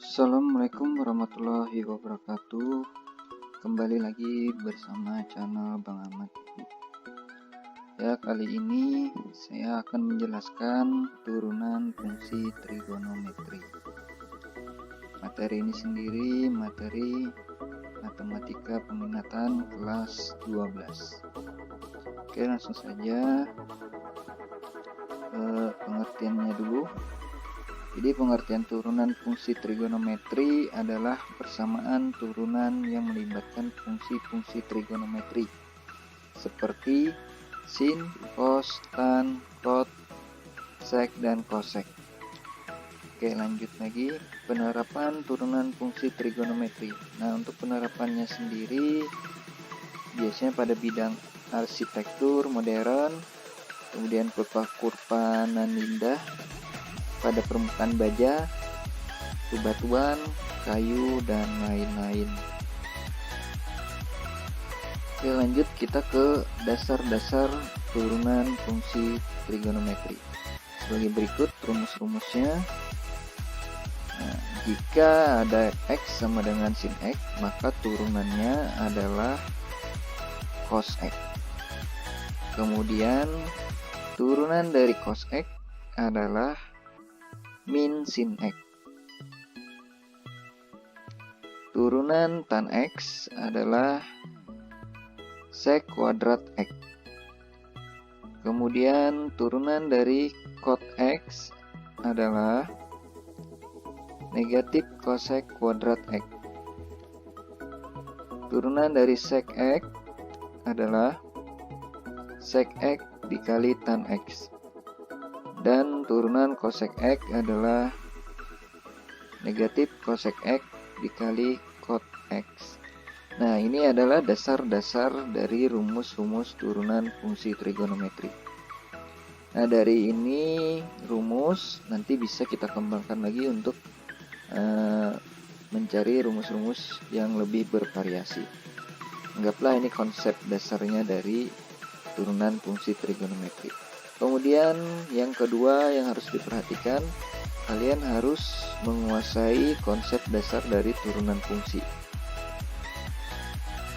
Assalamualaikum warahmatullahi wabarakatuh. Kembali lagi bersama channel Bang Ahmad. Ya, kali ini saya akan menjelaskan turunan fungsi trigonometri. Materi ini sendiri materi matematika peminatan kelas 12. Oke, langsung saja ke pengertiannya dulu. Jadi pengertian turunan fungsi trigonometri adalah persamaan turunan yang melibatkan fungsi-fungsi trigonometri seperti sin, cos, tan, cot, sek, dan kosek. Oke, lanjut lagi penerapan turunan fungsi trigonometri. Nah, untuk penerapannya sendiri biasanya pada bidang arsitektur modern, kemudian kurva-kurva nan indah, pada permukaan baja, bebatuan, kayu, dan lain-lain. Oke, lanjut kita ke dasar-dasar turunan fungsi trigonometri. Sebagai berikut rumus-rumusnya. Nah, jika ada X sama dengan sin X, maka turunannya adalah cos X. Kemudian turunan dari cos X adalah min sin X. Turunan tan X adalah sek kuadrat X. Kemudian turunan dari cot X adalah negatif kosek kuadrat X. Turunan dari sek X adalah sek X dikali tan X. Dan turunan kosek X adalah negatif kosek X dikali cot X. Nah, ini adalah dasar-dasar dari rumus-rumus turunan fungsi trigonometri. Nah, dari ini rumus nanti bisa kita kembangkan lagi untuk mencari rumus-rumus yang lebih bervariasi. Anggaplah ini konsep dasarnya dari turunan fungsi trigonometri. Kemudian yang kedua yang harus diperhatikan, kalian harus menguasai konsep dasar dari turunan fungsi.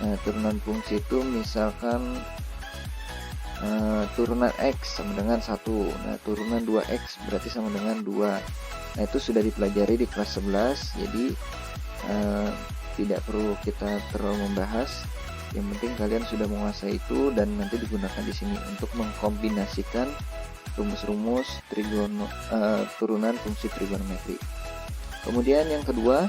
Nah, turunan fungsi itu misalkan turunan X sama dengan 1. Nah, turunan 2X berarti sama dengan 2. Nah, itu sudah dipelajari di kelas 11, jadi tidak perlu kita terlalu membahas. Yang penting kalian sudah menguasai itu dan nanti digunakan di sini untuk mengkombinasikan rumus-rumus turunan fungsi trigonometri. Kemudian yang kedua,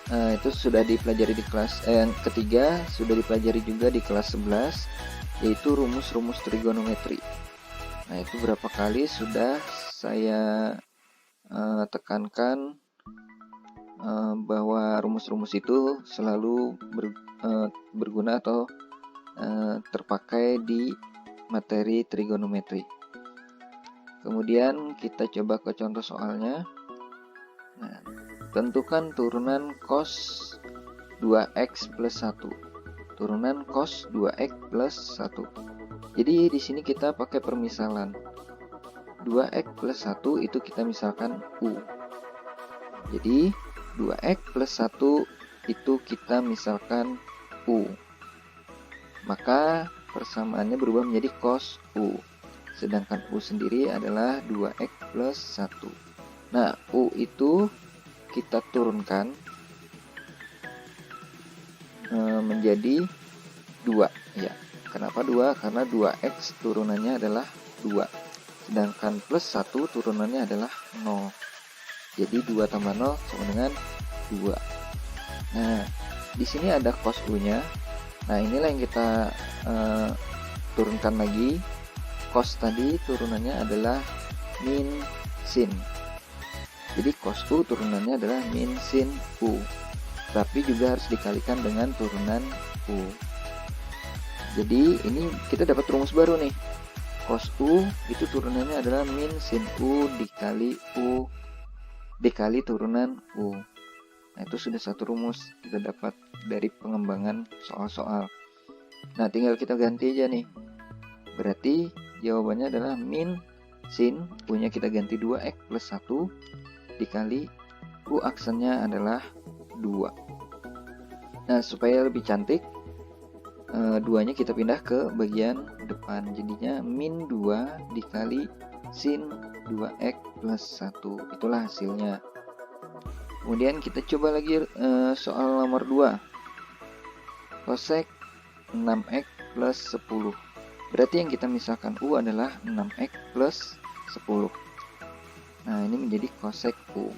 itu sudah dipelajari di kelas yang ketiga, sudah dipelajari juga di kelas 11, yaitu rumus-rumus trigonometri. Nah, itu berapa kali sudah saya tekankan bahwa rumus-rumus itu selalu berguna atau terpakai di materi trigonometri. Kemudian kita coba ke contoh soalnya. Nah, tentukan turunan cos 2x plus 1. Turunan cos 2x plus 1. Jadi di sini kita pakai permisalan. 2x plus 1 itu kita misalkan U. Jadi 2x plus 1 itu kita misalkan U. Maka persamaannya berubah menjadi cos U. Sedangkan U sendiri adalah 2x plus 1. Nah, U itu kita turunkan menjadi 2. Ya, kenapa 2? Karena 2x turunannya adalah 2. Sedangkan plus 1 turunannya adalah 0. Jadi 2 tambah 0 sama dengan 2. Nah, di sini ada cos U-nya. Nah, inilah yang kita turunkan lagi. Cos tadi turunannya adalah min sin. Jadi cos U turunannya adalah min sin U. Tapi juga harus dikalikan dengan turunan U. Jadi ini kita dapat rumus baru nih. Cos U itu turunannya adalah min sin U dikali turunan U. Nah, itu sudah satu rumus kita dapat dari pengembangan soal-soal. Nah, tinggal kita ganti aja nih. Berarti jawabannya adalah min sin, U-nya kita ganti 2x plus 1 dikali U aksennya adalah 2. Nah, supaya lebih cantik, duanya kita pindah ke bagian depan. Jadinya min 2 dikali sin 2x plus 1. Itulah hasilnya. Kemudian kita coba lagi soal nomor 2. Kosek 6x plus 10. Berarti yang kita misalkan U adalah 6x plus 10. Nah, ini menjadi kosek U.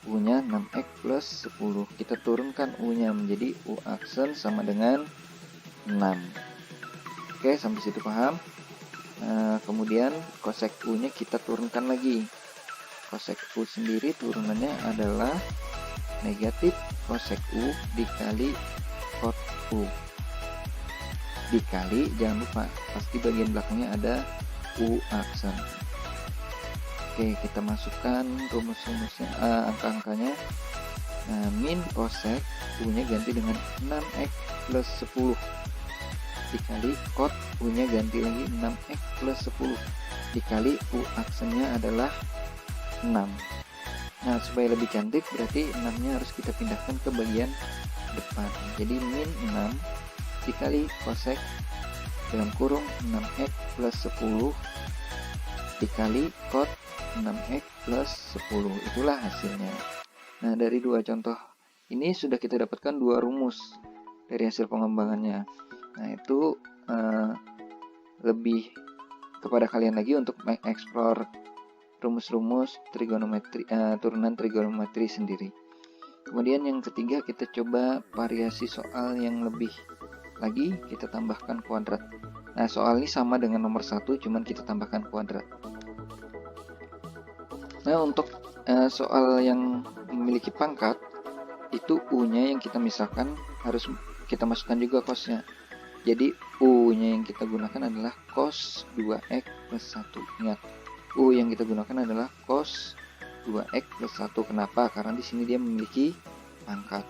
U-nya 6x plus 10. Kita turunkan U-nya menjadi U aksen sama dengan 6. Oke, sampai situ paham? Kemudian kosek U-nya kita turunkan lagi. Kosek U sendiri turunannya adalah negatif kosek U dikali kot U. Dikali, jangan lupa, pasti bagian belakangnya ada U aksen. Oke, kita masukkan rumus-rumusnya, angka-angkanya. Nah, min kosek U-nya ganti dengan 6x plus 10 dikali kot U-nya ganti lagi 6x plus 10 dikali U aksennya adalah 6. Nah, supaya lebih cantik berarti 6-nya harus kita pindahkan ke bagian depan. Jadi min 6 dikali kosek dalam kurung 6x plus 10 dikali kot 6x plus 10. Itulah hasilnya. Nah, dari dua contoh ini sudah kita dapatkan dua rumus dari hasil pengembangannya. Nah, itu lebih kepada kalian lagi untuk mengeksplor rumus-rumus trigonometri, turunan trigonometri sendiri. Kemudian yang ketiga, kita coba variasi soal yang lebih lagi, kita tambahkan kuadrat. Nah, soal ini sama dengan nomor 1, cuman kita tambahkan kuadrat. Nah, untuk soal yang memiliki pangkat, itu U-nya yang kita misalkan harus kita masukkan juga cos-nya. Jadi U-nya yang kita gunakan adalah cos 2x plus 1. Ingat, U yang kita gunakan adalah cos 2x plus 1. Kenapa? Karena di sini dia memiliki pangkat.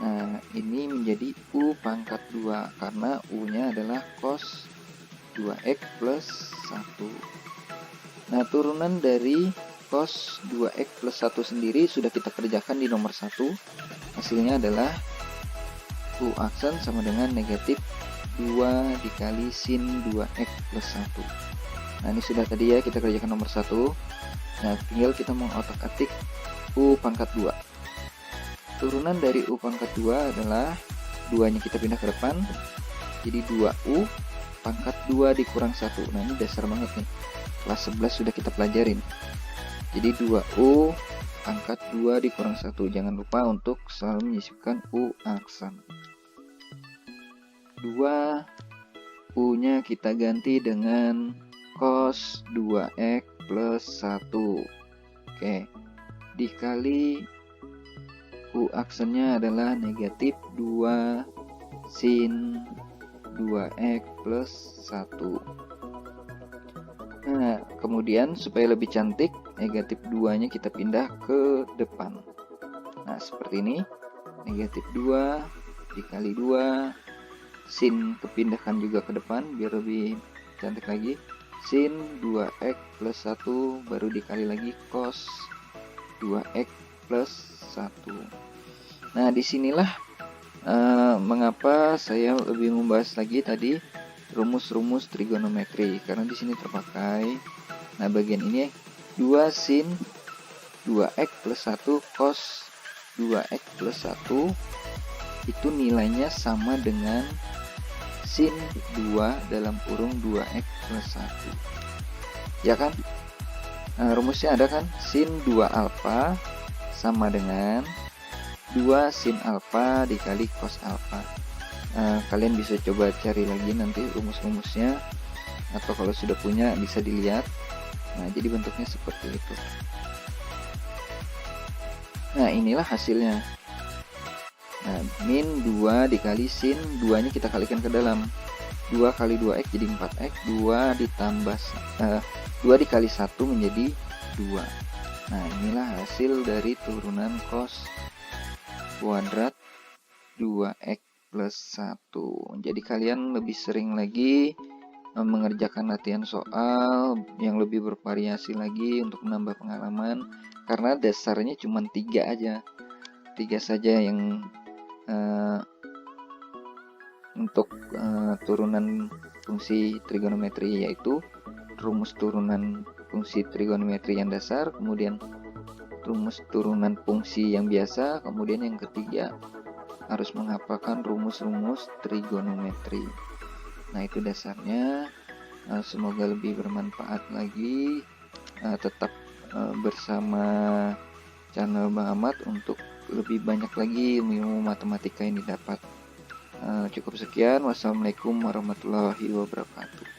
Nah, ini menjadi U pangkat 2 karena U-nya adalah cos 2x plus 1. Nah, turunan dari cos 2x plus 1 sendiri sudah kita kerjakan di nomor 1. Hasilnya adalah U aksen sama dengan negatif 2 dikali sin 2x plus 1. Nah, ini sudah tadi ya kita kerjakan nomor 1. Nah, tinggal kita mengotak-atik U pangkat 2. Turunan dari U pangkat 2 adalah 2-nya kita pindah ke depan. Jadi 2U pangkat 2 dikurang 1. Nah, ini dasar banget nih. Kelas 11 sudah kita pelajarin. Jadi 2U pangkat 2 dikurang 1. Jangan lupa untuk selalu menyisipkan U aksen. 2U-nya kita ganti dengan cos 2x plus 1. Oke. Dikali U aksennya adalah negatif 2 sin 2x plus 1. Nah, kemudian supaya lebih cantik, negatif 2-nya kita pindah ke depan. Nah, seperti ini. Negatif 2 dikali 2. Sin kepindahkan juga ke depan biar lebih cantik lagi. Sin 2x plus 1 baru dikali lagi cos 2x plus 1. Nah, disinilah mengapa saya lebih membahas lagi tadi rumus-rumus trigonometri, karena di sini terpakai. Nah, bagian ini 2 sin 2x plus 1 cos 2x plus 1 itu nilainya sama dengan sin 2 dalam kurung 2x plus 1. Ya kan? Nah, rumusnya ada kan? Sin 2 alfa sama dengan 2 sin alfa dikali cos alfa. Kalian bisa coba cari lagi nanti rumus-rumusnya, atau kalau sudah punya bisa dilihat. Nah, jadi bentuknya seperti itu. Nah, inilah hasilnya. Nah, min 2 dikali sin 2-nya kita kalikan ke dalam. 2 kali 2x jadi 4x, 2 ditambah 2 dikali 1 menjadi 2. Nah, inilah hasil dari turunan cos kuadrat 2x plus 1. Jadi kalian lebih sering lagi mengerjakan latihan soal yang lebih bervariasi lagi untuk menambah pengalaman, karena dasarnya cuma 3 aja, 3 saja yang untuk turunan fungsi trigonometri, yaitu rumus turunan fungsi trigonometri yang dasar, kemudian rumus turunan fungsi yang biasa, kemudian yang ketiga harus menghafalkan rumus-rumus trigonometri. Nah, itu dasarnya. Semoga lebih bermanfaat lagi. Tetap bersama channel Bang Ahmad untuk lebih banyak lagi ilmu matematika yang didapat. Cukup sekian. Wassalamualaikum warahmatullahi wabarakatuh.